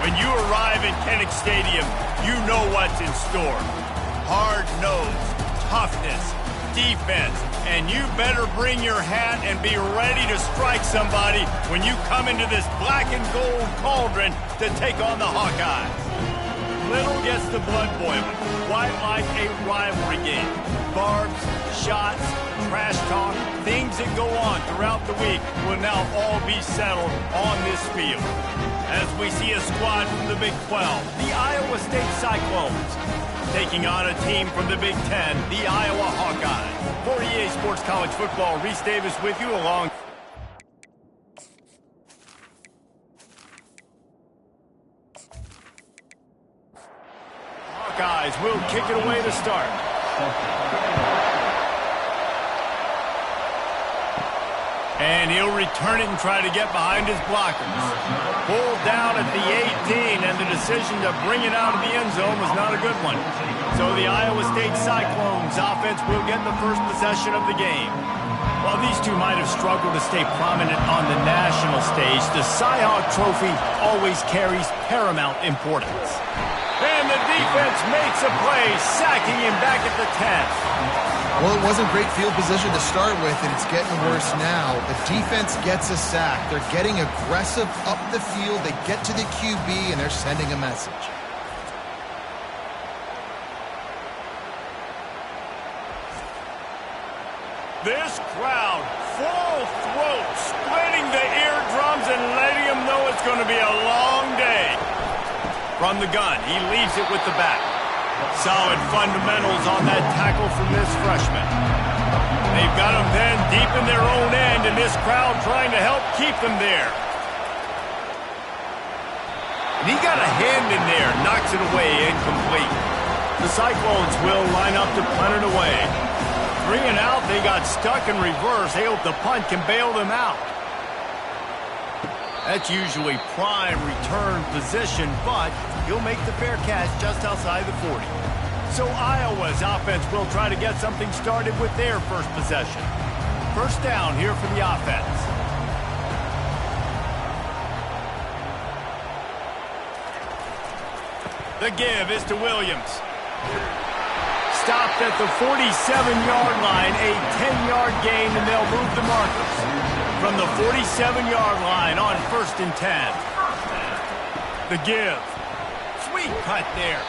When you arrive in Kinnick Stadium, you know what's in store. Hard nose, toughness, defense, and you better bring your hat and be ready to strike somebody when you come into this black and gold cauldron to take on the Hawkeyes. Little gets the blood boiling, quite like a rivalry game. Barbs, shots, trash talk, things that go on throughout the week will now all be settled on this field. As we see a squad from the Big 12, the Iowa State Cyclones, taking on a team from the Big 10, the Iowa Hawkeyes. For EA Sports College Football, Reese Davis with you along. Hawkeyes will kick it away to start. And he'll return it and try to get behind his blockers. Pulled down at the 18, and the decision to bring it out of the end zone was not a good one. So the Iowa State Cyclones offense will get the first possession of the game. While these two might have struggled to stay prominent on the national stage, the Cy-Hawk Trophy always carries paramount importance. And the defense makes a play, sacking him back at the 10. Well, it wasn't great field position to start with, and it's getting worse now. The defense gets a sack. They're getting aggressive up the field. They get to the QB, and they're sending a message. This crowd, full throat, splitting the eardrums and letting them know it's going to be a long day. From the gun, he leaves it with the back. Solid fundamentals on that tackle from this freshman. They've got him then deep in their own end, and this crowd trying to help keep them there. And he got a hand in there, knocks it away, incomplete. The Cyclones will line up to punt it away. 3 and out, they got stuck in reverse. They hope the punt can bail them out. That's usually prime return position, but he'll make the fair catch just outside the 40. So Iowa's offense will try to get something started with their first possession. First down here for the offense. The give is to Williams. Stopped at the 47-yard line, a 10-yard gain, and they'll move the markers from the 47-yard line on 1st and 10. The give. Sweet cut there.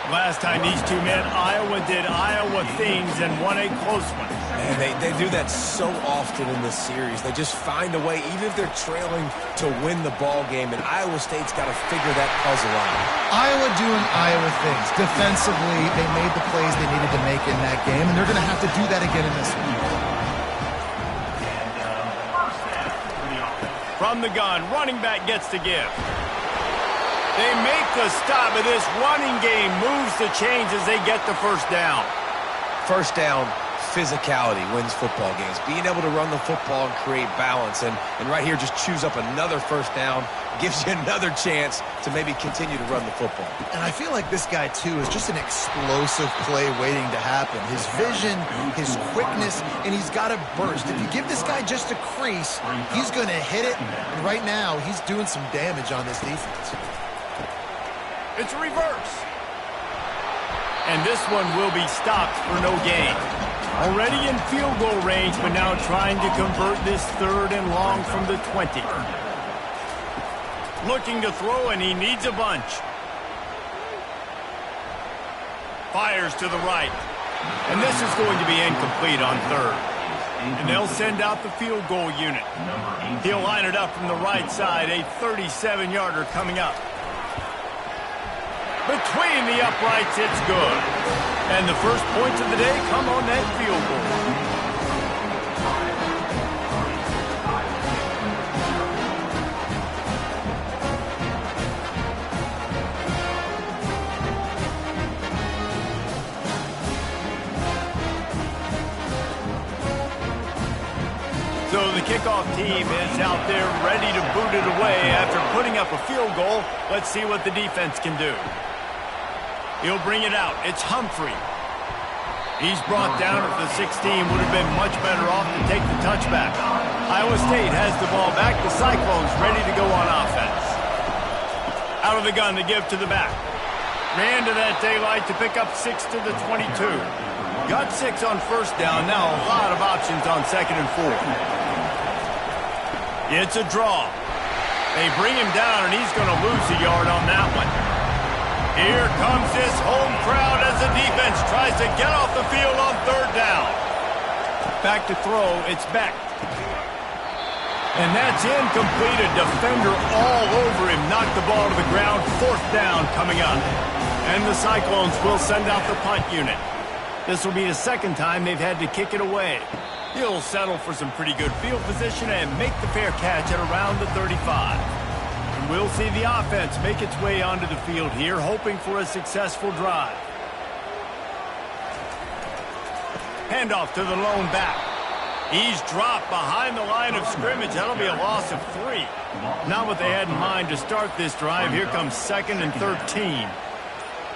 Last time these two met, Iowa did Iowa things and won a close one. Man, they do that so often in this series. They just find a way, even if they're trailing, to win the ball game, and Iowa State's got to figure that puzzle out. Iowa doing Iowa things. Defensively, they made the plays they needed to make in that game, and they're going to have to do that again in this one. From the gun, running back gets to give. They make the stop, but this running game moves the chains as they get the first down. First down, physicality wins football games. Being able to run the football and create balance, and right here just choose up another first down, gives you another chance to maybe continue to run the football. And I feel like this guy, too, is just an explosive play waiting to happen. His vision, his quickness, and he's got a burst. If you give this guy just a crease, he's going to hit it, and right now he's doing some damage on this defense. It's a reverse. And this one will be stopped for no gain. Already in field goal range, but now trying to convert this 3rd and long from the 20. Looking to throw, and he needs a bunch. Fires to the right. And this is going to be incomplete on 3rd. And they'll send out the field goal unit. He'll line it up from the right side, a 37-yarder coming up. Between the uprights, it's good. And the first points of the day come on that field goal. So the kickoff team is out there ready to boot it away after putting up a field goal. Let's see what the defense can do. He'll bring it out. It's Humphrey. He's brought down at the 16. Would have been much better off to take the touchback. Iowa State has the ball back. The Cyclones ready to go on offense. Out of the gun to give to the back. Ran to that daylight to pick up 6 to the 22. Got 6 on first down. Now a lot of options on 2nd and 4. It's a draw. They bring him down, and he's going to lose a yard on that one. Here comes this home crowd as the defense tries to get off the field on 3rd down. Back to throw. It's Beck. And that's incomplete. A defender all over him. Knocked the ball to the ground. 4th down coming up. And the Cyclones will send out the punt unit. This will be the 2nd time they've had to kick it away. He'll settle for some pretty good field position and make the fair catch at around the 35. And we'll see the offense make its way onto the field here, hoping for a successful drive. Handoff to the lone back. He's dropped behind the line of scrimmage. That'll be a loss of 3. Not what they had in mind to start this drive. Here comes 2nd and 13.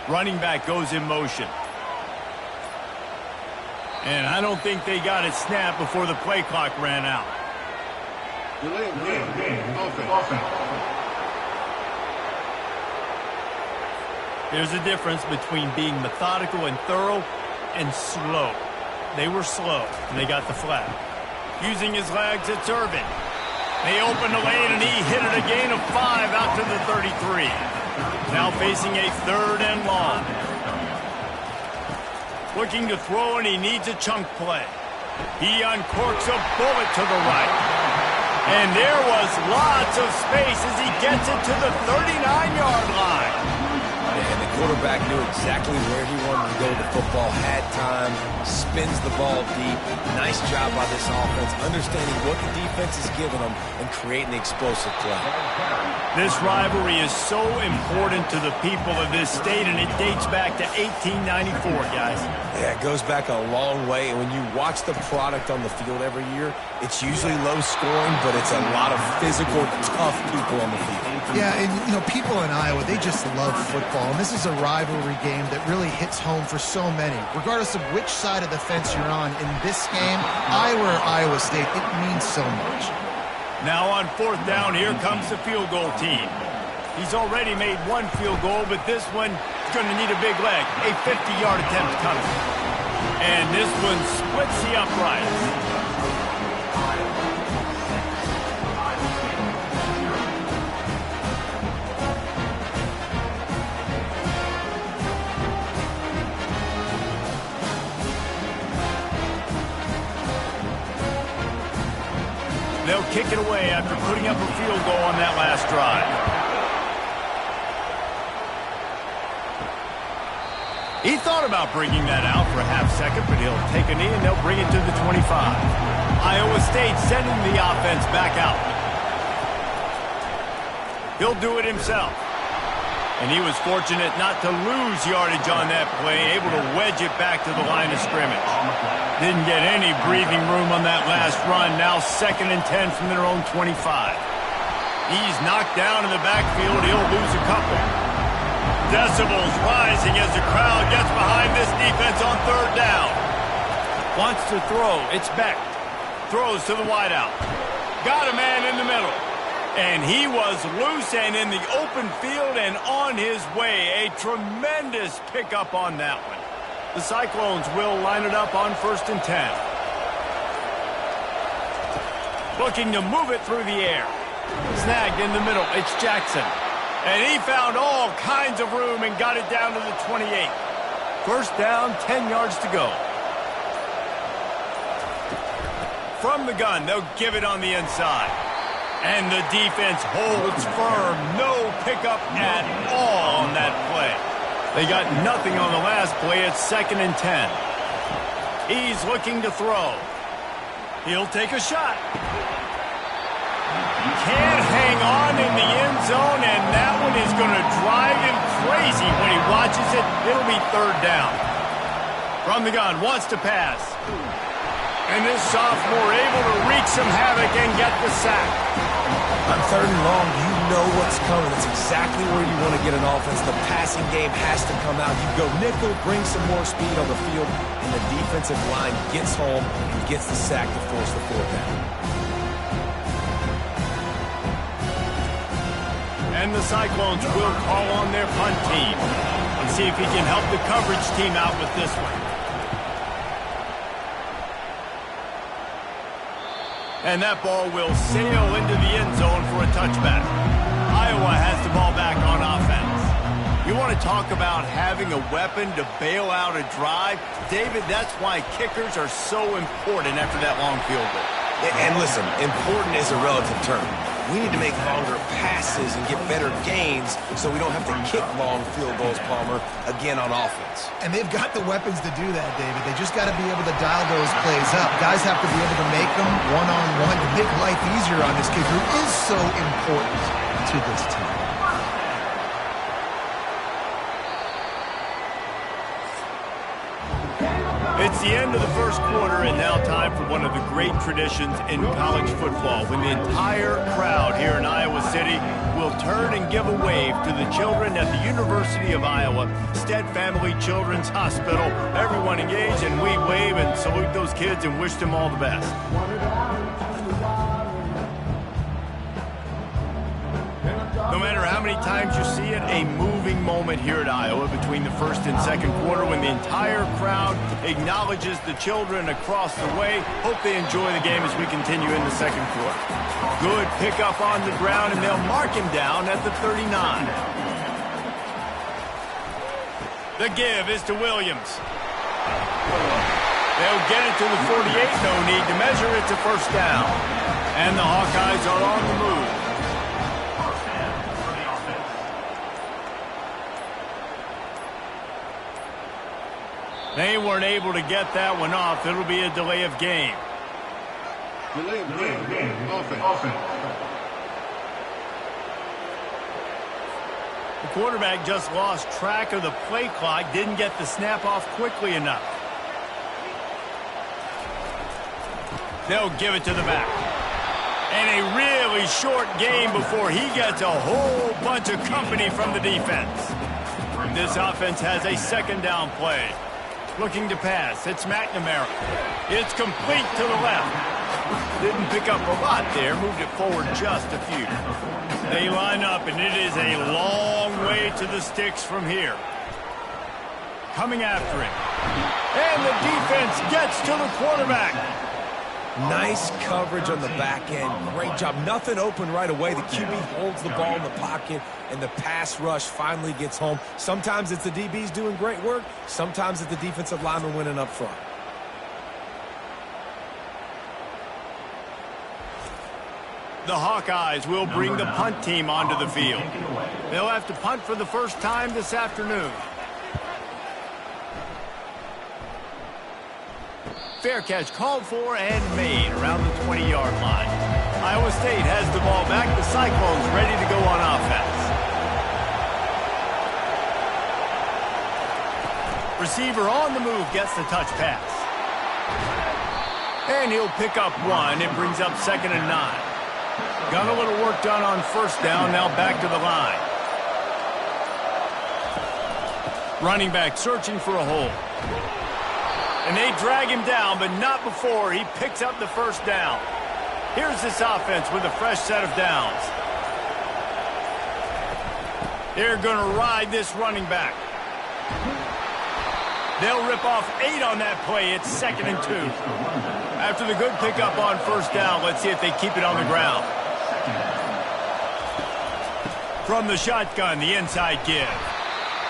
Running back goes in motion. And I don't think they got it snapped before the play clock ran out. There's a difference between being methodical and thorough and slow. They were slow, and they got the flag. Using his legs, it's Irvin. They opened the lane, and he hit it a gain of 5 out to the 33. Now facing a 3rd and long. Looking to throw, and he needs a chunk play. He uncorks a bullet to the right. And there was lots of space as he gets it to the 39-yard line. And the quarterback knew exactly where he wanted to go with the football, had time, spins the ball deep. Nice job by this offense, understanding what the defense is giving them and creating the explosive play. This rivalry is so important to the people of this state, and it dates back to 1894, guys. Yeah, it goes back a long way, and when you watch the product on the field every year, it's usually low scoring, but it's a lot of physical, tough people on the field. Yeah, and, you know, people in Iowa, they just love football. And this is a rivalry game that really hits home for so many. Regardless of which side of the fence you're on in this game, Iowa or Iowa State, it means so much. Now on 4th down, here comes the field goal team. He's already made 1 field goal, but this one is going to need a big leg. A 50-yard attempt coming. And this one splits the uprights. They'll kick it away after putting up a field goal on that last drive. He thought about bringing that out for a half-second, but he'll take a knee and they'll bring it to the 25. Iowa State sending the offense back out. He'll do it himself. And he was fortunate not to lose yardage on that play, able to wedge it back to the line of scrimmage. Didn't get any breathing room on that last run. Now 2nd and 10 from their own 25. He's knocked down in the backfield. He'll lose a couple. Decibels rising as the crowd gets behind this defense on 3rd down. Wants to throw. It's Beck. Throws to the wideout. Got a man in the middle. And he was loose and in the open field and on his way. A tremendous pickup on that one. The Cyclones will line it up on 1st and 10. Looking to move it through the air. Snagged in the middle. It's Jackson. And he found all kinds of room and got it down to the 28. 1st down, 10 yards to go. From the gun, they'll give it on the inside. And the defense holds firm. No pickup at all on that play. They got nothing on the last play. It's 2nd and 10. He's looking to throw. He'll take a shot. Can't hang on in the end zone, and that one is going to drive him crazy when he watches it. It'll be 3rd down. From the gun, wants to pass. And this sophomore able to wreak some havoc and get the sack. On 3rd and long, you know what's coming. It's exactly where you want to get an offense. The passing game has to come out. You go nickel, bring some more speed on the field, and the defensive line gets home and gets the sack to force the 4th down. And the Cyclones will call on their punt team. Let's see if he can help the coverage team out with this one. And that ball will sail into the end zone for a touchback. Iowa has the ball back on offense. You want to talk about having a weapon to bail out a drive? David, that's why kickers are so important after that long field goal. And listen, important is a relative term. We need to make longer passes and get better gains so we don't have to kick long field goals, Palmer, again on offense. And they've got the weapons to do that, David. They just got to be able to dial those plays up. Guys have to be able to make them one-on-one to make life easier on this kid who is so important to this team. It's the end of the first quarter, and now time for one of the great traditions in college football, when the entire crowd here in Iowa City will turn and give a wave to the children at the University of Iowa Stead Family Children's Hospital. Everyone engaged, and we wave and salute those kids and wish them all the best. No matter how many times you see it, a moving moment here at Iowa between the first and second quarter when the entire crowd acknowledges the children across the way. Hope they enjoy the game as we continue in the second quarter. Good pickup on the ground, and they'll mark him down at the 39. The give is to Williams. They'll get it to the 48. No need to measure. It's a first down. And the Hawkeyes are on the move. They weren't able to get that one off. It'll be a delay of game. Delay of game. Offense. The quarterback just lost track of the play clock, didn't get the snap off quickly enough. They'll give it to the back. And a really short game before he gets a whole bunch of company from the defense. This offense has a second down play. Looking to pass. It's McNamara. It's complete to the left. Didn't pick up a lot there. Moved it forward just a few. They line up, and it is a long way to the sticks from here. Coming after him. And the defense gets to the quarterback. Nice coverage on the back end. Great job. Nothing open right away. The QB holds the ball in the pocket, and the pass rush finally gets home. Sometimes it's the DBs doing great work. Sometimes it's the defensive lineman winning up front. The Hawkeyes will bring the punt team onto the field. They'll have to punt for the first time this afternoon. Fair catch called for and made around the 20-yard line. Iowa State has the ball back. The Cyclones ready to go on offense. Receiver on the move gets the touch pass. And he'll pick up one. It brings up 2nd and 9. Got a little work done on first down. Now back to the line. Running back searching for a hole. And they drag him down, but not before he picks up the first down. Here's this offense with a fresh set of downs. They're going to ride this running back. They'll rip off 8 on that play. It's 2nd and 2. After the good pickup on first down, let's see if they keep it on the ground. From the shotgun, the inside give.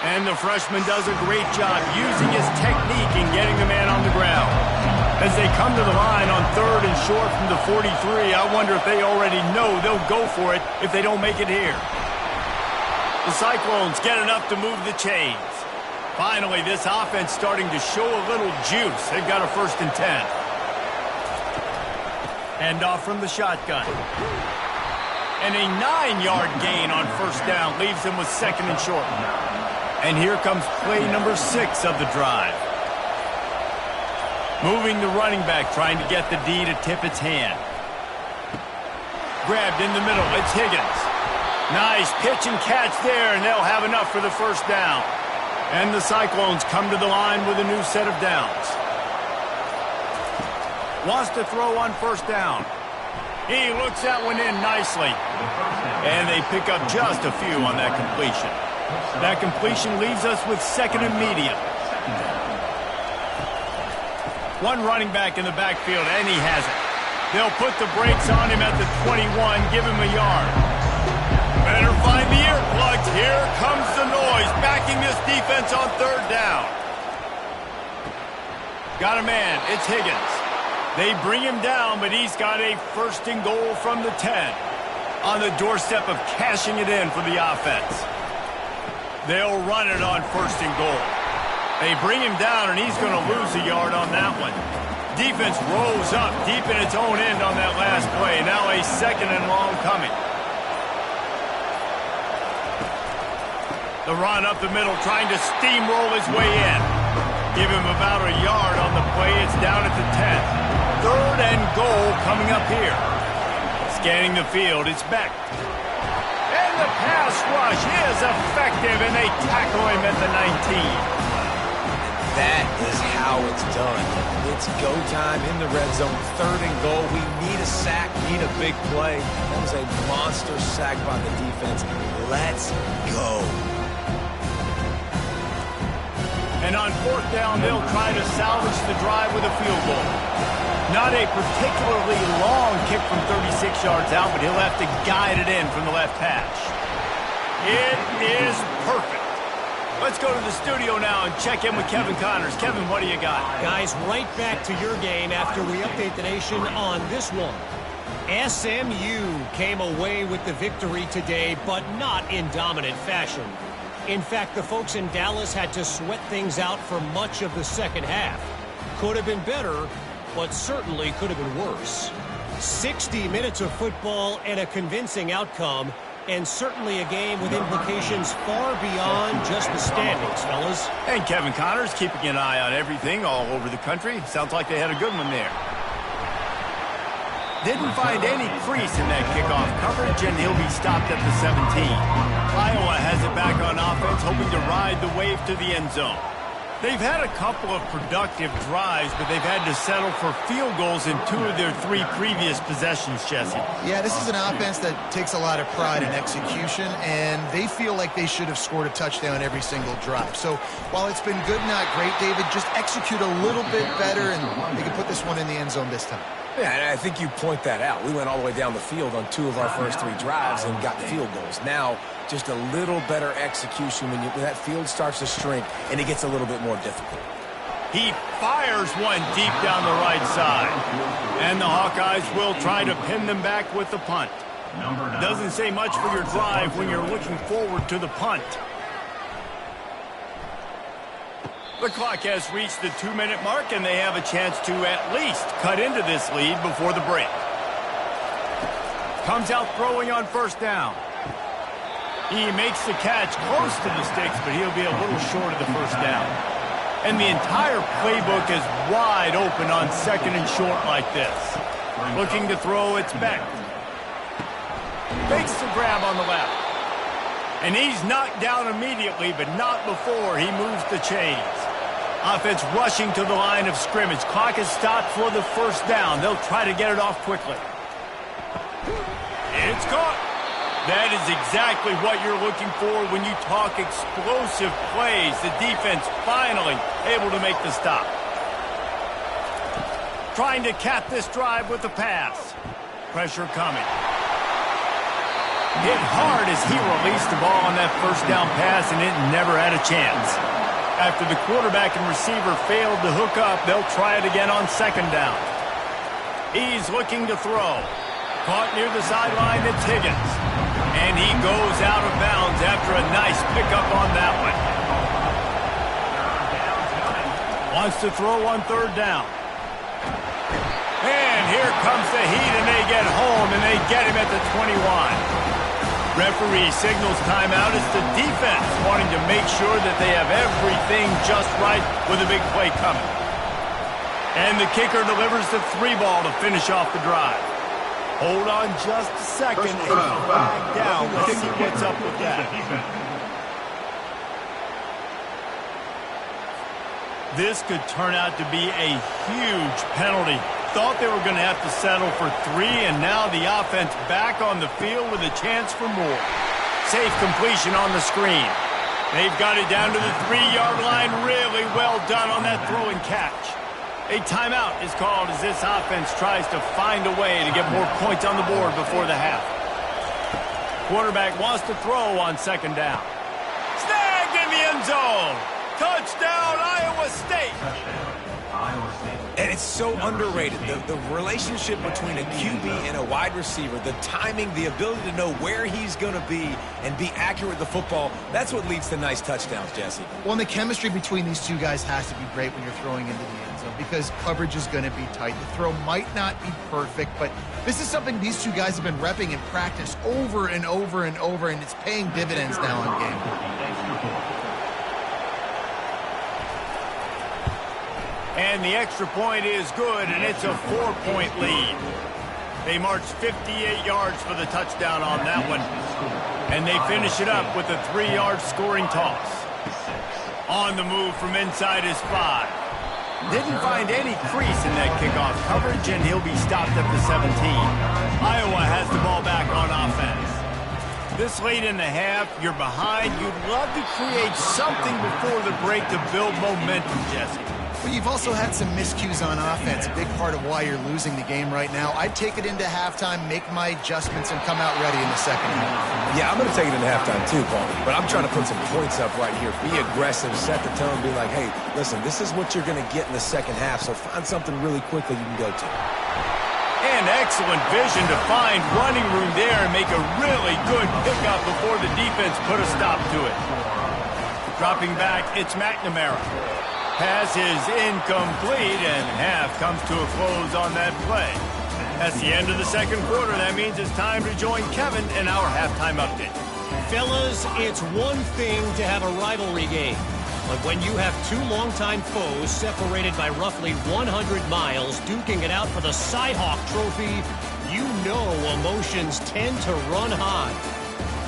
And the freshman does a great job using his technique and getting the man on the ground. As they come to the line on 3rd and short from the 43, I wonder if they already know they'll go for it if they don't make it here. The Cyclones get enough to move the chains. Finally, this offense starting to show a little juice. They've got a 1st and 10. Hand off from the shotgun. And a 9-yard gain on first down leaves them with 2nd and short. And here comes play number 6 of the drive. Moving the running back, trying to get the D to tip its hand. Grabbed in the middle, it's Higgins. Nice pitch and catch there, and they'll have enough for the first down. And the Cyclones come to the line with a new set of downs. Wants to throw on first down. He looks that one in nicely. And they pick up just a few on that completion. That completion leaves us with second and medium. One running back in the backfield, and he has it. They'll put the brakes on him at the 21, give him a yard. Better find the earplugs. Here comes the noise, backing this defense on third down. Got a man. It's Higgins. They bring him down, but he's got a first and goal from the 10. On the doorstep of cashing it in for the offense. They'll run it on first and goal. They bring him down, and he's going to lose a yard on that one. Defense rolls up deep in its own end on that last play. Now a second and long coming. The run up the middle, trying to steamroll his way in. Give him about a yard on the play. It's down at the 10. Third and goal coming up here. Scanning the field, it's Beck. And the pass rush is effective, and they tackle him at the 19. That is how it's done. It's go time in the red zone. Third and goal. We need a sack, need a big play. That was a monster sack by the defense. Let's go. And on fourth down, they'll try to salvage the drive with a field goal. Not a particularly long kick from 36 yards out, but he'll have to guide it in from the left hash. It is perfect. Let's go to the studio now and check in with Kevin Connors. Kevin, what do you got? Guys, right back to your game after we update the nation on this one. SMU came away with the victory today, but not in dominant fashion. In fact, the folks in Dallas had to sweat things out for much of the second half. Could have been better, but certainly could have been worse. 60 minutes of football and a convincing outcome, and certainly a game with implications far beyond just the standings, fellas. And Kevin Connors keeping an eye on everything all over the country. Sounds like they had a good one there. Didn't find any crease in that kickoff coverage, and he'll be stopped at the 17. Iowa has it back on offense, hoping to ride the wave to the end zone. They've had a couple of productive drives, but they've had to settle for field goals in 2 of their 3 previous possessions, Jesse. Yeah, this is an offense that takes a lot of pride in execution, and they feel like they should have scored a touchdown every single drive. So while it's been good, not great, David, just execute a little bit better, and they can put this one in the end zone this time. Yeah, and I think you point that out. We went all the way down the field on 2 of our first 3 drives and got field goals. Now, just a little better execution when that field starts to shrink and it gets a little bit more difficult. He fires one deep down the right side. And the Hawkeyes will try to pin them back with the punt. Doesn't say much for your drive when you're looking forward to the punt. The clock has reached the 2-minute mark, and they have a chance to at least cut into this lead before the break. Comes out throwing on first down. He makes the catch close to the sticks, but he'll be a little short of the first down. And the entire playbook is wide open on second and short like this. Looking to throw, it's Beck. Makes the grab on the left. And he's knocked down immediately, but not before he moves the chains. Offense rushing to the line of scrimmage. Clock is stopped for the first down. They'll try to get it off quickly. It's caught. That is exactly what you're looking for when you talk explosive plays. The defense finally able to make the stop. Trying to cap this drive with the pass. Pressure coming. Hit hard as he released the ball on that first down pass, and it never had a chance. After the quarterback and receiver failed to hook up, they'll try it again on second down. He's looking to throw. Caught near the sideline, it's Higgins. And he goes out of bounds after a nice pickup on that one. Wants to throw on third down. And here comes the heat, and they get home, and they get him at the 21. Referee signals timeout. It's the defense wanting to make sure that they have everything just right with a big play coming. And the kicker delivers the 3 ball to finish off the drive. Hold on just a second. And flag down. Let's see what's up with that. This could turn out to be a huge penalty. thought they were going to have to settle for 3, and now the offense back on the field with a chance for more. Safe completion on the screen. They've got it down to the 3-yard line. Really well done on that throw and catch. A timeout is called as this offense tries to find a way to get more points on the board before the half. Quarterback wants to throw on second down. Snagged in the end zone. Touchdown, Iowa State. And it's so underrated. The relationship between a QB and a wide receiver, the timing, the ability to know where he's going to be and be accurate with the football, that's what leads to nice touchdowns, Jesse. Well, and the chemistry between these two guys has to be great when you're throwing into the end zone because coverage is going to be tight. The throw might not be perfect, but this is something these two guys have been repping in practice over and over and over, and it's paying dividends now in game. And the extra point is good, and it's a 4-point lead. They march 58 yards for the touchdown on that one. And they finish it up with a 3-yard scoring toss. On the move from inside his 5. Didn't find any crease in that kickoff coverage, and he'll be stopped at the 17. Iowa has the ball back on offense. This late in the half, you're behind. You'd love to create something before the break to build momentum, Jesse. Well, you've also had some miscues on offense, a big part of why you're losing the game right now. I'd take it into halftime, make my adjustments, and come out ready in the second half. Yeah, I'm going to take it into halftime too, Paul. But I'm trying to put some points up right here. Be aggressive, set the tone, be like, hey, listen, this is what you're going to get in the second half, so find something really quickly you can go to. And excellent vision to find running room there and make a really good pickup before the defense put a stop to it. Dropping back, it's McNamara. Pass is incomplete, and half comes to a close on that play. That's the end of the second quarter. That means it's time to join Kevin in our halftime update. Fellas, it's one thing to have a rivalry game, but when you have two longtime foes separated by roughly 100 miles duking it out for the Cy-Hawk Trophy, you know emotions tend to run high.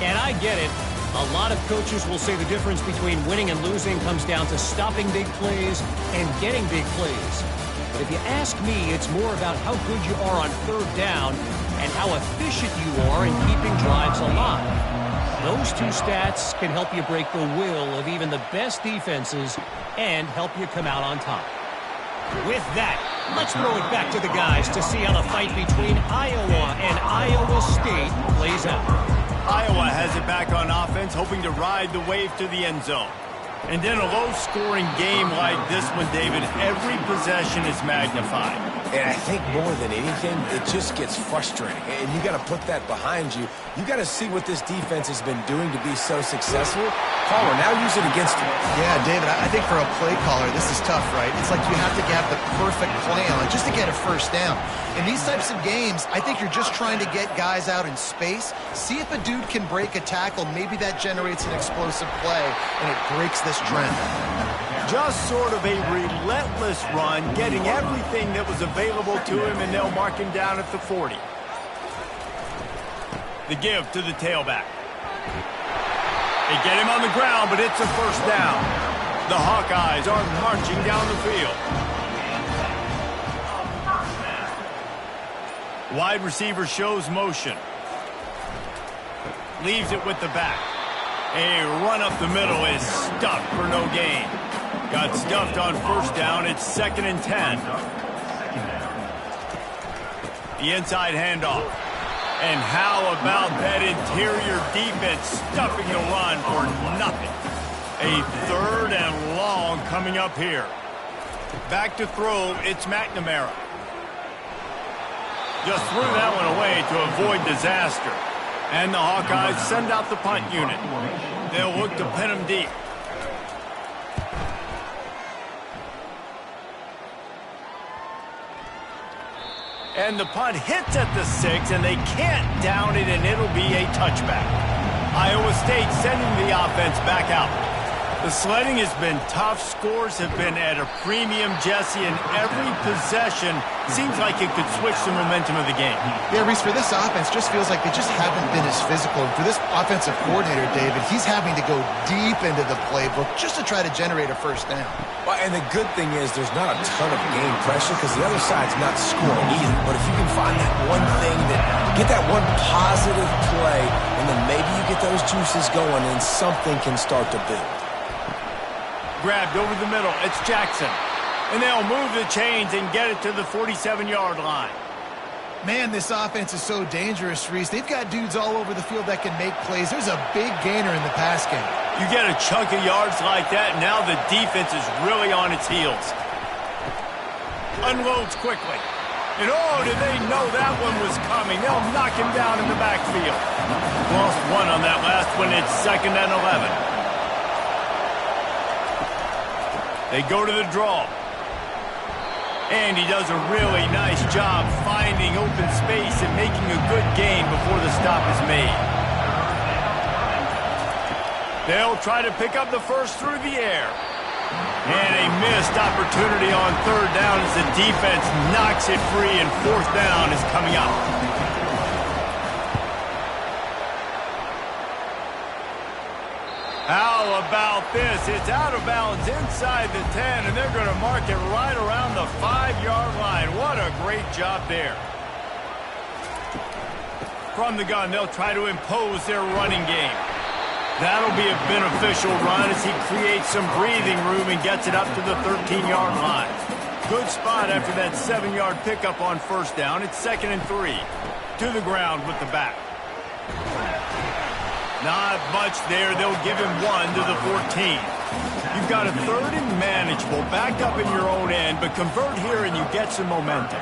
And I get it. A lot of coaches will say the difference between winning and losing comes down to stopping big plays and getting big plays. But if you ask me, it's more about how good you are on third down and how efficient you are in keeping drives alive. Those two stats can help you break the will of even the best defenses and help you come out on top. With that, let's throw it back to the guys to see how the fight between Iowa and Iowa State plays out. Iowa has it back on offense, hoping to ride the wave to the end zone. And in a low-scoring game like this one, David, every possession is magnified. And I think more than anything, it just gets frustrating. And you got to put that behind you. You got to see what this defense has been doing to be so successful. Caller, now use it against you. Yeah, David, I think for a play caller, this is tough, right? It's like you have to have the perfect play on it just to get a first down. In these types of games, I think you're just trying to get guys out in space, see if a dude can break a tackle. Maybe that generates an explosive play, and it breaks this trend. Just sort of a relentless run, getting everything that was available to him, and they'll mark him down at the 40. The give to the tailback. They get him on the ground, but it's a first down. The Hawkeyes are marching down the field. Wide receiver shows motion. Leaves it with the back. A run up the middle is stuffed for no gain. Got stuffed on first down. It's 2nd and 10. The inside handoff. And how about that interior defense stuffing the run for nothing? A 3rd and long coming up here. Back to throw, it's McNamara. Just threw that one away to avoid disaster. And the Hawkeyes send out the punt unit. They'll look to pin him deep. And the punt hits at the 6, and they can't down it, and it'll be a touchback. Iowa State sending the offense back out. The sledding has been tough. Scores have been at a premium, Jesse, and every possession seems like it could switch the momentum of the game. Yeah, Reese, for this offense, just feels like they just haven't been as physical. And for this offensive coordinator, David, he's having to go deep into the playbook just to try to generate a first down. Well, and the good thing is there's not a ton of game pressure because the other side's not scoring either. But if you can find that one thing, get that one positive play, and then maybe you get those juices going and something can start to build. Grabbed over the middle. It's Jackson. And they'll move the chains and get it to the 47-yard line. Man, this offense is so dangerous, Reese. They've got dudes all over the field that can make plays. There's a big gainer in the pass game. You get a chunk of yards like that, and now the defense is really on its heels. Unloads quickly. And oh, did they know that one was coming? They'll knock him down in the backfield. Lost one on that last one. It's 2nd and 11. They go to the draw. And he does a really nice job finding open space and making a good gain before the stop is made. They'll try to pick up the first through the air. And a missed opportunity on 3rd down as the defense knocks it free, and 4th down is coming up. How about this? It's out of bounds inside the 10, and they're going to mark it right around the 5-yard line. What a great job there. From the gun, they'll try to impose their running game. That'll be a beneficial run as he creates some breathing room and gets it up to the 13-yard line. Good spot after that 7-yard pickup on 1st down. It's 2nd and 3. To the ground with the back. Not much there. They'll give him 1 to the 14. You've got a 3rd and manageable. Back up in your own end, but convert here and you get some momentum.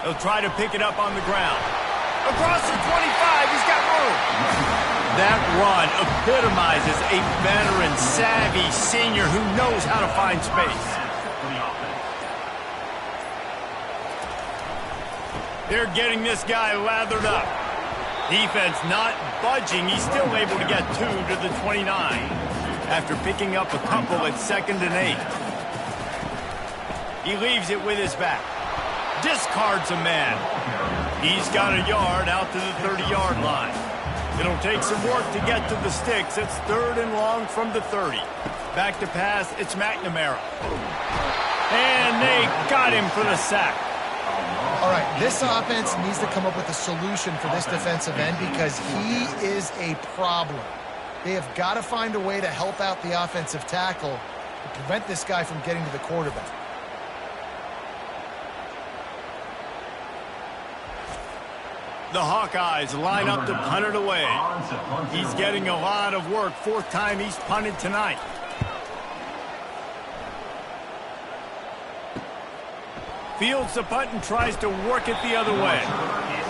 They'll try to pick it up on the ground. Across the 25, he's got room. That run epitomizes a veteran, savvy senior who knows how to find space. They're getting this guy lathered up. Defense not budging. He's still able to get 2 to the 29 after picking up a couple at 2nd and 8. He leaves it with his back. Discards a man. He's got a yard out to the 30-yard line. It'll take some work to get to the sticks. It's 3rd and long from the 30. Back to pass. It's McNamara. And they got him for the sack. All right, this offense needs to come up with a solution for this defensive end because he is a problem. They have got to find a way to help out the offensive tackle to prevent this guy from getting to the quarterback. The Hawkeyes line up to punt it away. He's getting a lot of work. 4th time he's punted tonight. Fields the punt and tries to work it the other way.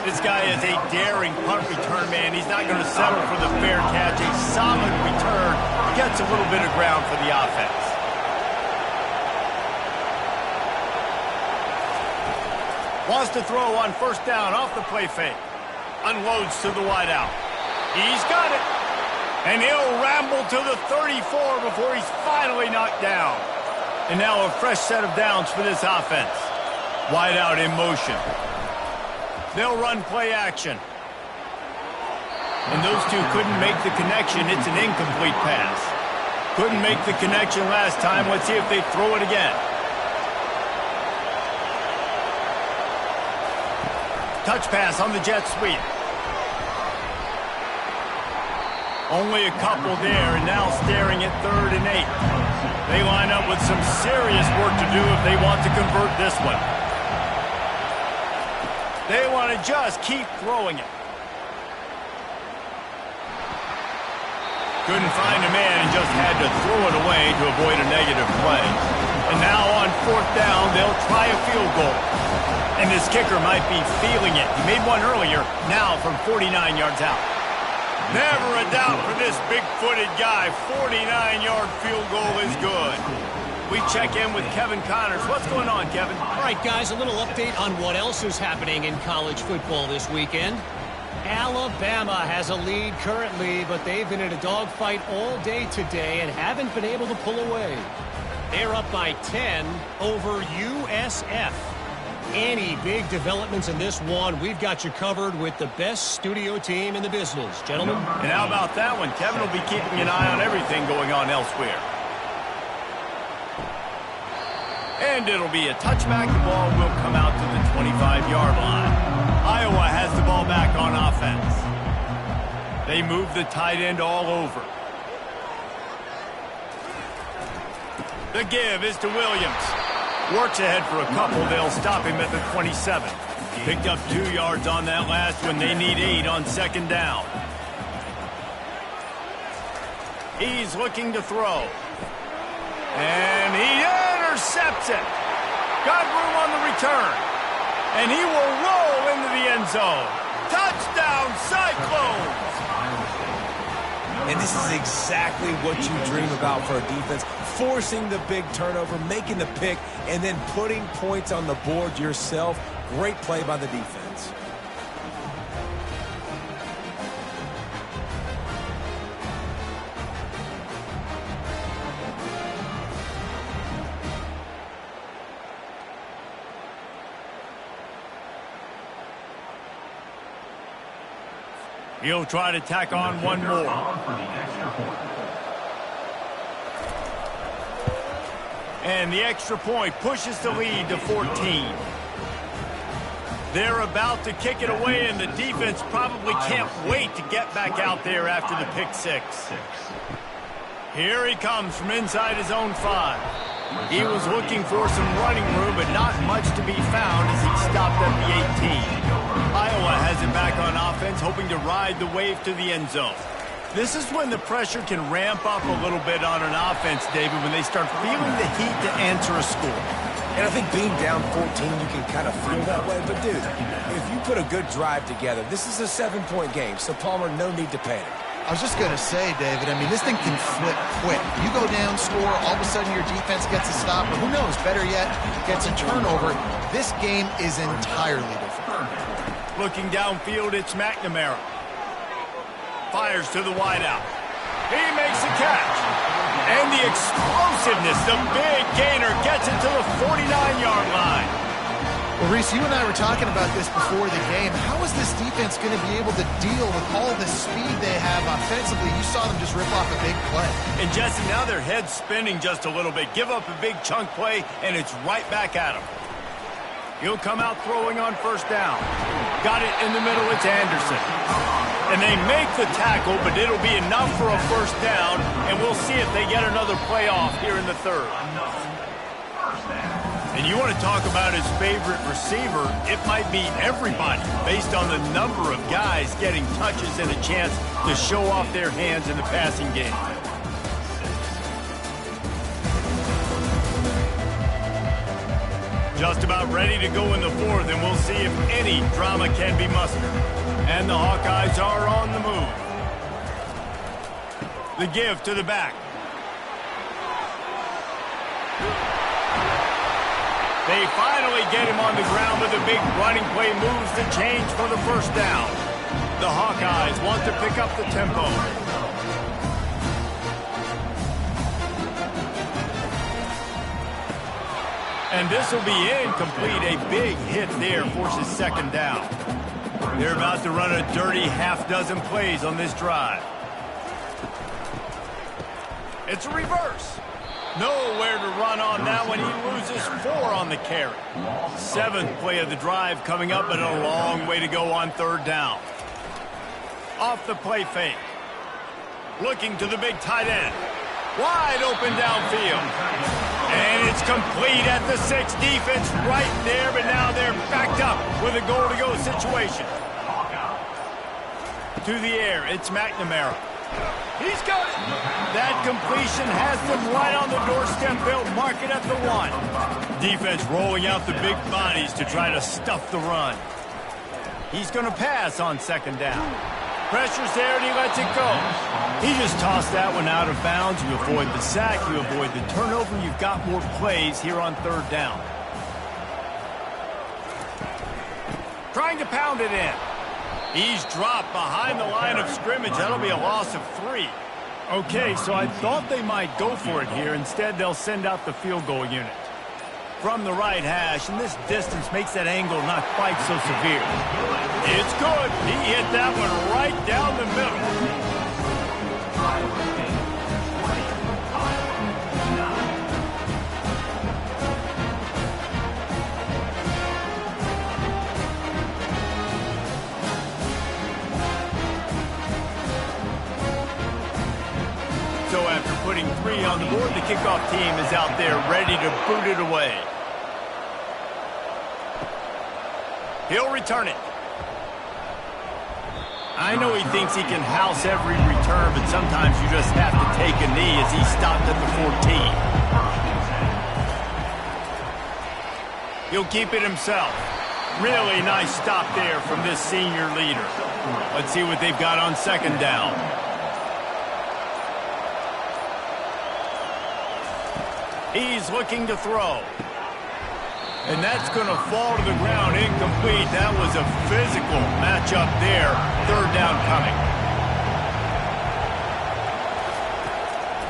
This guy is a daring punt return man. He's not going to settle for the fair catch. A solid return gets a little bit of ground for the offense. Wants to throw on 1st down off the play fake. Unloads to the wideout. He's got it. And he'll ramble to the 34 before he's finally knocked down. And now a fresh set of downs for this offense. Wide out in motion. They'll run play action. And those two couldn't make the connection. It's an incomplete pass. Couldn't make the connection last time. Let's see if they throw it again. Touch pass on the jet sweep. Only a couple there, and now staring at 3rd and 8. They line up with some serious work to do if they want to convert this one. They want to just keep throwing it. Couldn't find a man and just had to throw it away to avoid a negative play. And now on 4th down, they'll try a field goal. And this kicker might be feeling it. He made one earlier, now from 49 yards out. Never a doubt for this big-footed guy. 49-yard field goal is good. We check in with Kevin Connors. What's going on, Kevin? All right, guys, a little update on what else is happening in college football this weekend. Alabama has a lead currently, but they've been in a dogfight all day today and haven't been able to pull away. They're up by 10 over USF. Any big developments in this one, we've got you covered with the best studio team in the business. Gentlemen. And how about that one? Kevin will be keeping an eye on everything going on elsewhere. And it'll be a touchback. The ball will come out to the 25-yard line. Iowa has the ball back on offense. They move the tight end all over. The give is to Williams. Works ahead for a couple. They'll stop him at the 27. Picked up 2 yards on that last one. They need 8 on second down. He's looking to throw. And he intercepts it. Got room on the return. And he will roll into the end zone. Touchdown, Cyclones! And this is exactly what you dream about for a defense. Forcing the big turnover, making the pick, and then putting points on the board yourself. Great play by the defense. He'll try to tack on one more. And the extra point pushes the lead to 14. They're about to kick it away, and the defense probably can't wait to get back out there after the pick six. Here he comes from inside his own 5. He was looking for some running room, but not much to be found as he stopped at the 18. Iowa has it back on offense, hoping to ride the wave to the end zone. This is when the pressure can ramp up a little bit on an offense, David, when they start feeling the heat to answer a score. And I think being down 14, you can kind of feel that way. But, dude, if you put a good drive together, this is a 7-point game, so, Palmer, no need to panic. I was just going to say, David, I mean, this thing can flip quick. You go down, score, all of a sudden your defense gets a stop, or who knows, better yet, gets a turnover. This game is entirely different. Looking downfield, it's McNamara. Fires to the wideout. He makes a catch. And the explosiveness, the big gainer, gets it to the 49-yard line. Well, Reese, you and I were talking about this before the game. How is this defense going to be able to deal with all the speed they have offensively? You saw them just rip off a big play. And, Jesse, now their head's spinning just a little bit. Give up a big chunk play, and it's right back at them. He'll come out throwing on first down. Got it in the middle. It's Anderson. And they make the tackle, but it'll be enough for a first down, and we'll see if they get another play off here in the third. And you want to talk about his favorite receiver, it might be everybody based on the number of guys getting touches and a chance to show off their hands in the passing game. Just about ready to go in the fourth, and we'll see if any drama can be mustered. And the Hawkeyes are on the move. The give to the back. They finally get him on the ground, but the big running play moves the change for the first down. The Hawkeyes want to pick up the tempo. And this will be incomplete. A big hit there forces second down. They're about to run a dirty half-dozen plays on this drive. It's a reverse. Nowhere to run on that one. He loses 4 on the carry. 7th play of the drive coming up, but a long way to go on third down. Off the play fake. Looking to the big tight end. Wide open downfield. And it's complete at the 6. Defense right there, but now they're backed up with a goal-to-go situation. To the air, it's McNamara. He's got it. That completion has them right on the doorstep. They'll mark it at the 1. Defense rolling out the big bodies to try to stuff the run. He's going to pass on second down. Pressure's there, and he lets it go. He just tossed that one out of bounds. You avoid the sack, you avoid the turnover. You've got more plays here on third down. Trying to pound it in. He's dropped behind the line of scrimmage. That'll be a loss of 3. Okay, so I thought they might go for it here. Instead, they'll send out the field goal unit. From the right hash, and this distance makes that angle not quite so severe. It's good. He hit that one right down the middle. So after putting 3 on the board, the kickoff team is out there ready to boot it away. He'll return it. I know he thinks he can house every return, but sometimes you just have to take a knee as he stopped at the 14. He'll keep it himself. Really nice stop there from this senior leader. Let's see what they've got on second down. He's looking to throw. And that's going to fall to the ground incomplete. That was a physical matchup there. Third down coming.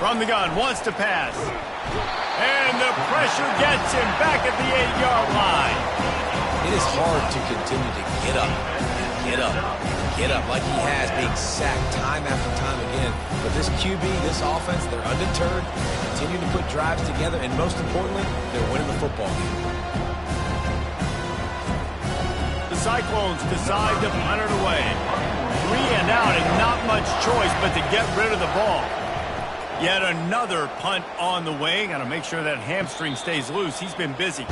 From the gun, wants to pass. And the pressure gets him back at the 8-yard line. It is hard to continue to get up like he has, being sacked time after time again. But this QB, this offense, they're undeterred. They continue to put drives together, and most importantly, they're winning the football game. The Cyclones decide to punt it away. 3 and out, and not much choice but to get rid of the ball. Yet another punt on the way. Got to make sure that hamstring stays loose. He's been busy.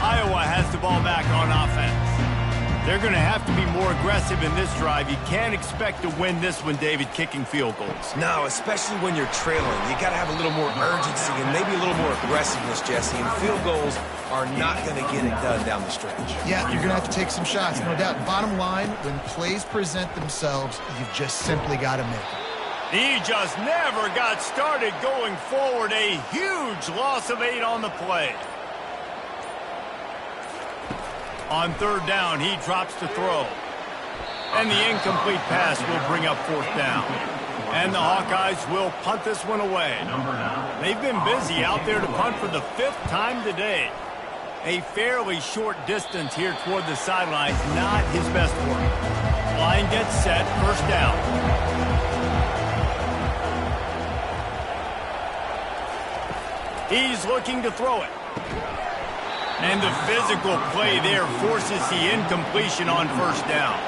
Iowa has the ball back on offense. They're going to have to be more aggressive in this drive. You can't expect to win this one, David, kicking field goals. No, especially when you're trailing. You got to have a little more urgency and maybe a little more aggressiveness, Jesse. And field goals are not going to get it done down the stretch. Yeah, you're going to have to take some shots, no doubt. Bottom line, when plays present themselves, you've just simply got to make it. He just never got started going forward. A huge loss of 8 on the play. On third down, he drops to throw. And the incomplete pass will bring up fourth down. And the Hawkeyes will punt this one away. They've been busy out there to punt for the 5th time today. A fairly short distance here toward the sidelines, not his best work. Line gets set, first down. He's looking to throw it. And the physical play there forces the incompletion on first down.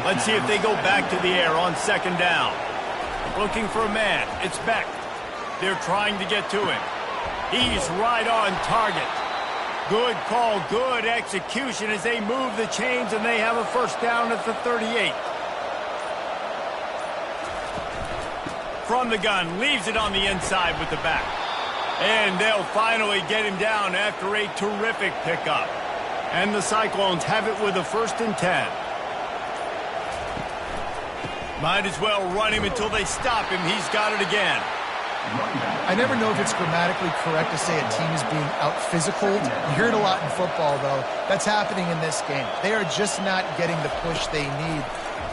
Let's see if they go back to the air on second down. Looking for a man. It's Beck. They're trying to get to him. He's right on target. Good call, good execution as they move the chains, and they have a first down at the 38. From the gun, leaves it on the inside with the back. And they'll finally get him down after a terrific pickup. And the Cyclones have it with a 1st and 10. Might as well run him until they stop him. He's got it again. I never know if it's grammatically correct to say a team is being out-physicaled. You hear it a lot in football, though. That's happening in this game. They are just not getting the push they need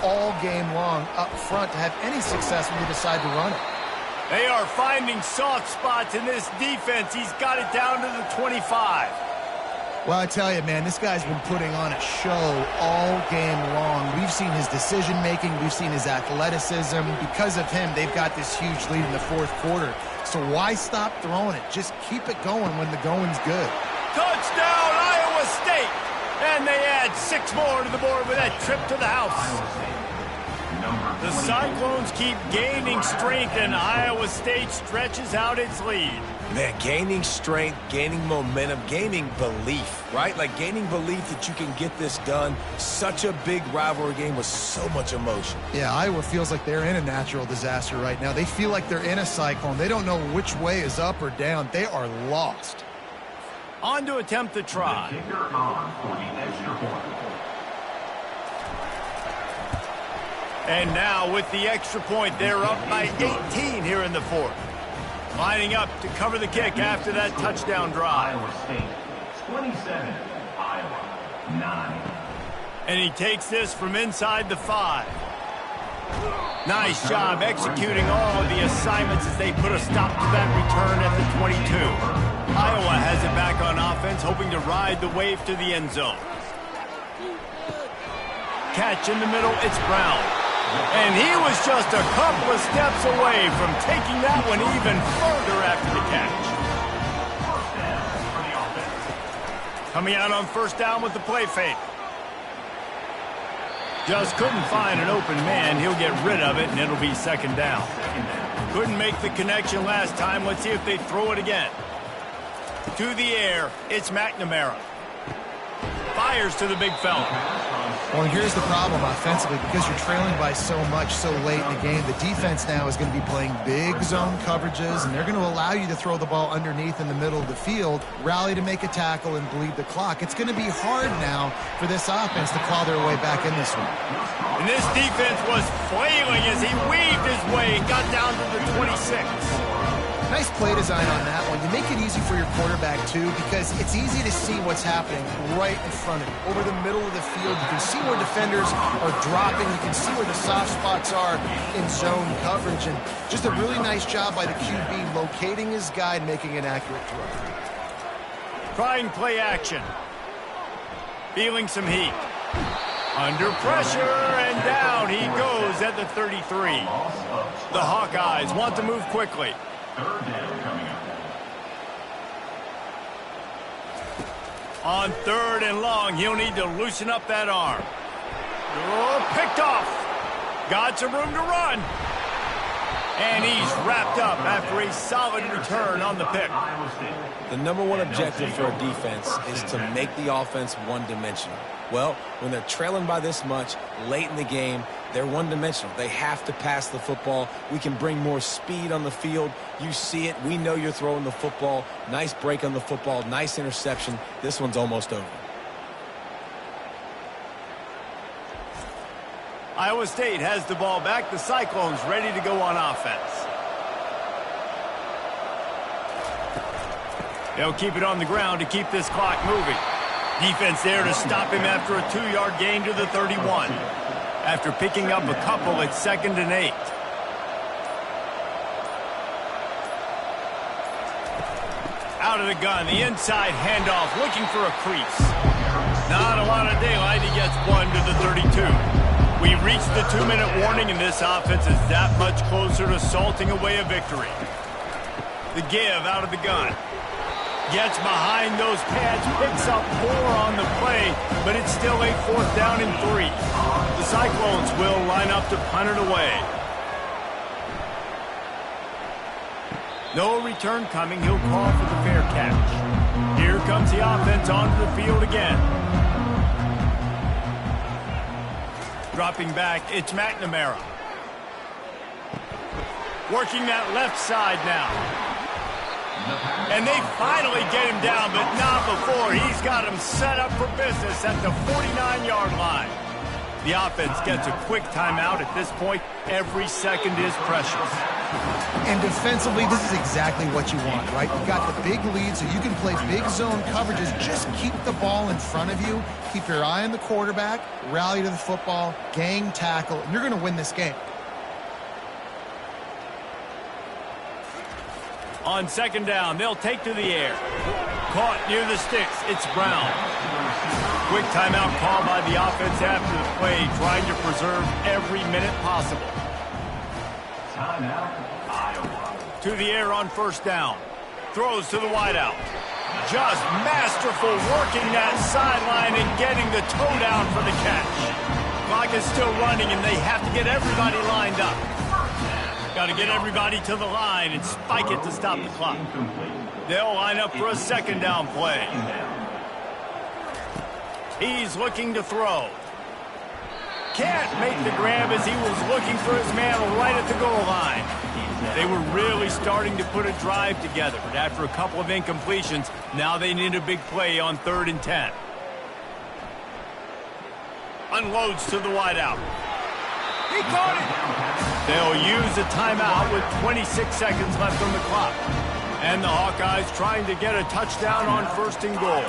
all game long up front to have any success when they decide to run it. They are finding soft spots in this defense. He's got it down to the 25. Well, I tell you, man, this guy's been putting on a show all game long. We've seen his decision-making. We've seen his athleticism. Because of him, they've got this huge lead in the 4th quarter. So why stop throwing it? Just keep it going when the going's good. Touchdown, Iowa State! And they add 6 more to the board with that trip to the house. The Cyclones keep gaining strength, and Iowa State stretches out its lead. Man, gaining strength, gaining momentum, gaining belief, right? Like gaining belief that you can get this done. Such a big rivalry game with so much emotion. Yeah, Iowa feels like they're in a natural disaster right now. They feel like they're in a cyclone. They don't know which way is up or down. They are lost. On to attempt the try. And now with the extra point, they're up by 18 here in the 4th. Lining up to cover the kick after that touchdown drive. Iowa State, 27, Iowa, 9. And he takes this from inside the 5. Nice job executing all of the assignments as they put a stop to that return at the 22. Iowa has it back on offense, hoping to ride the wave to the end zone. Catch in the middle, it's Brown. And he was just a couple of steps away from taking that one even further after the catch. Coming out on first down with the play fake. Just couldn't find an open man. He'll get rid of it, and it'll be second down. Couldn't make the connection last time. Let's see if they throw it again. To the air, it's McNamara. Fires to the big fella. Well, here's the problem offensively. Because you're trailing by so much so late in the game, the defense now is going to be playing big zone coverages, and they're going to allow you to throw the ball underneath in the middle of the field, rally to make a tackle, and bleed the clock. It's going to be hard now for this offense to claw their way back in this one. And this defense was flailing as he weaved his way, got down to the 26. Nice play design on that one. You make it easy for your quarterback, too, because it's easy to see what's happening right in front of you. Over the middle of the field, you can see where defenders are dropping. You can see where the soft spots are in zone coverage. And just a really nice job by the QB locating his guy and making an accurate throw. Trying play action. Feeling some heat. Under pressure, and down he goes at the 33. The Hawkeyes want to move quickly. Third down coming up. On third and long, he'll need to loosen up that arm. Oh, picked off. Got some room to run. And he's wrapped up after a solid return on the pick. The number one objective for a defense is to make the offense one-dimensional. Well, when they're trailing by this much late in the game, they're one-dimensional. They have to pass the football. We can bring more speed on the field. You see it. We know you're throwing the football. Nice break on the football. Nice interception. This one's almost over. Iowa State has the ball back. The Cyclones ready to go on offense. They'll keep it on the ground to keep this clock moving. Defense there to stop him after a 2-yard gain to the 31. After picking up a couple, it's 2nd and 8. Out of the gun, the inside handoff, looking for a crease. Not a lot of daylight, he gets one to the 32. We reached the 2-minute warning, and this offense is that much closer to salting away a victory. The give out of the gun. Gets behind those pads, picks up 4 on the play, but it's still a 4th down and 3. The Cyclones will line up to punt it away. No return coming. He'll call for the fair catch. Here comes the offense onto the field again. Dropping back, it's McNamara. Working that left side now. And they finally get him down, but not before. He's got him set up for business at the 49-yard line. The offense gets a quick timeout. At this point, every second is precious. And defensively, this is exactly what you want, right? You've got the big lead, so you can play big zone coverages. Just keep the ball in front of you. Keep your eye on the quarterback, rally to the football, gang tackle, and you're going to win this game. On 2nd down, they'll take to the air. Caught near the sticks, it's Brown. Quick timeout call by the offense after the play, trying to preserve every minute possible. Timeout, Iowa. To the air on 1st down. Throws to the wideout. Just masterful working that sideline and getting the toe down for the catch. Clock is still running, and they have to get everybody lined up. Got to get everybody to the line and spike it to stop the clock. They'll line up for a 2nd down play. He's looking to throw. Can't make the grab as he was looking for his man right at the goal line. They were really starting to put a drive together, but after a couple of incompletions, now they need a big play on 3rd and 10. Unloads to the wideout. He caught it. They'll use a timeout with 26 seconds left on the clock. And the Hawkeyes trying to get a touchdown on 1st and goal.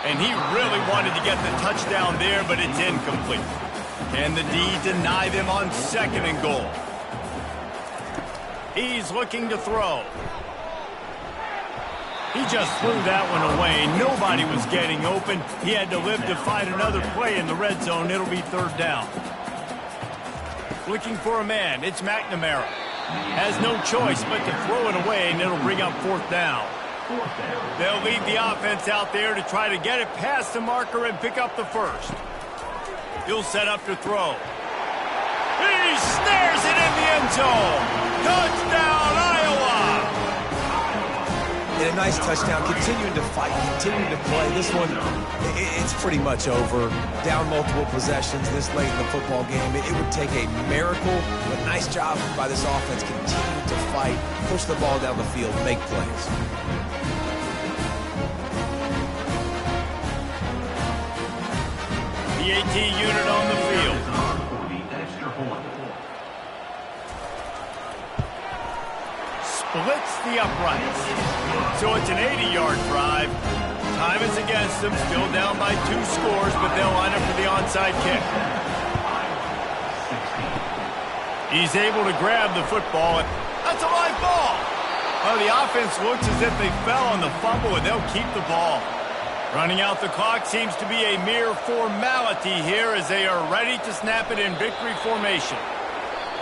And he really wanted to get the touchdown there, but it's incomplete. Can the D deny them on 2nd and goal? He's looking to throw. He just threw that one away. Nobody was getting open. He had to live to fight another play in the red zone. It'll be 3rd down. Looking for a man. It's McNamara. Has no choice but to throw it away, and it'll bring up 4th down. They'll lead the offense out there to try to get it past the marker and pick up the 1st. He'll set up to throw. He snares it in the end zone. Touchdown, Iowa! And a nice touchdown, continuing to fight, continuing to play. This one, it's pretty much over. Down multiple possessions this late in the football game. It would take a miracle, but nice job by this offense, continuing to fight, push the ball down the field, make plays. The AT unit on the field. Splits the uprights. So it's an 80-yard drive. Time is against them. Still down by 2 scores, but they'll line up for the onside kick. He's able to grab the football. That's a live ball. Well, the offense looks as if they fell on the fumble, and they'll keep the ball. Running out the clock seems to be a mere formality here as they are ready to snap it in victory formation.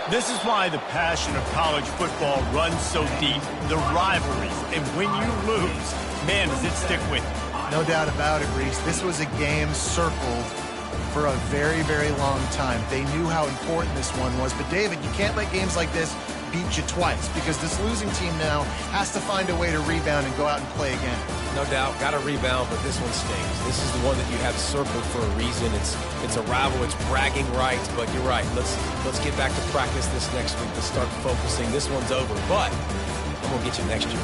This is why the passion of college football runs so deep. The rivalries, and when you lose, man, does it stick with you. No doubt about it, Reese. This was a game circled for a very, very long time. They knew how important this one was. But, David, you can't let games like this beat you twice because this losing team now has to find a way to rebound and go out and play again. No doubt, got to rebound, but this one stings. This is the one that you have circled for a reason. It's a rival, it's bragging rights, but you're right. Let's get back to practice this next week. Let's start focusing. This one's over, but I'm going to get you next year.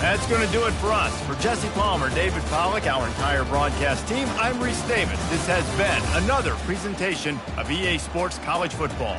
That's going to do it for us. For Jesse Palmer, David Pollack, our entire broadcast team, I'm Reese Davis. This has been another presentation of EA Sports College Football.